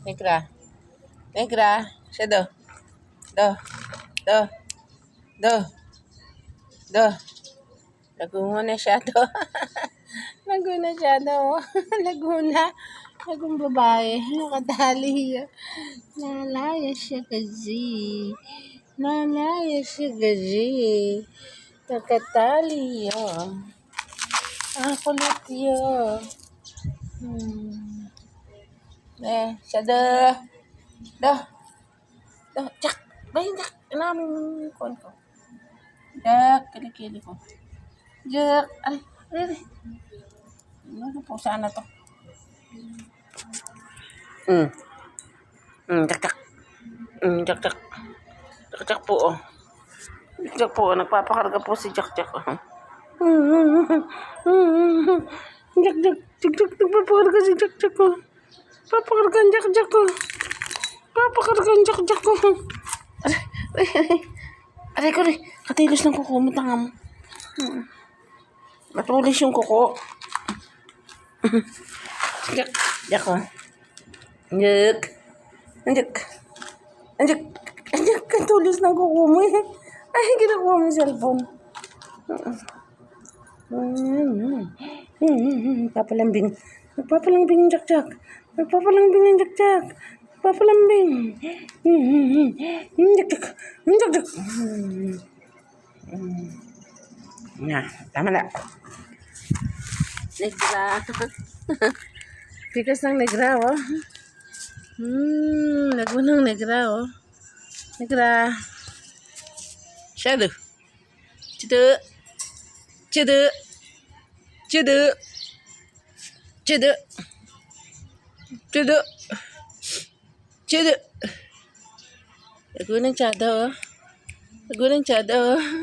Negra. Negra. Shadow. Do. Do. Do. Do. Laguna Shadow. Laguna Shadow. Laguna. Lagong babae. Nakadali. Nalaya siya kasi. Nalaya siya kasi. Takatali yun. Ang kulit yun. Shadow. Do. Do. Jack. Bayan, Jack. Namin kon ko. Jack. Kilikili ko. Jack. Ay. Ay. Ano po sana to? Jack, Jack. Jack, Jack. Jack, Jack po, oh. Jack po, nagpapakarga po si Jack, Jack. Jack, Jack. Jack, Jack. Nagpapakarga si Jack, Jack, oh. Papakargan Jack, Jack, oh. Papakargan Jack, Jack, oh. Aray ko rin. Katilos ng kuko mo, tanga mo. Matulis yung kuko. Jack, Jack, oh. Jack. Jack. Jack. Jack, katulis ng kuko mo, eh. Ay, ginakuha mo yung cellphone. Papalambing. Nagpapalambing yung Jack, Jack. Nagpapalambing yung Jack, Jack. Nagpapalambing. Jack, Jack. Jack, Jack. Tama na. Negra. Pikas ng negra, oh. Lagunang negra, oh. Negra. Shadow. Chida. Chida. Chida. Chida. Chida. Chida. Lagunang shadow, oh. Lagunang shadow, oh.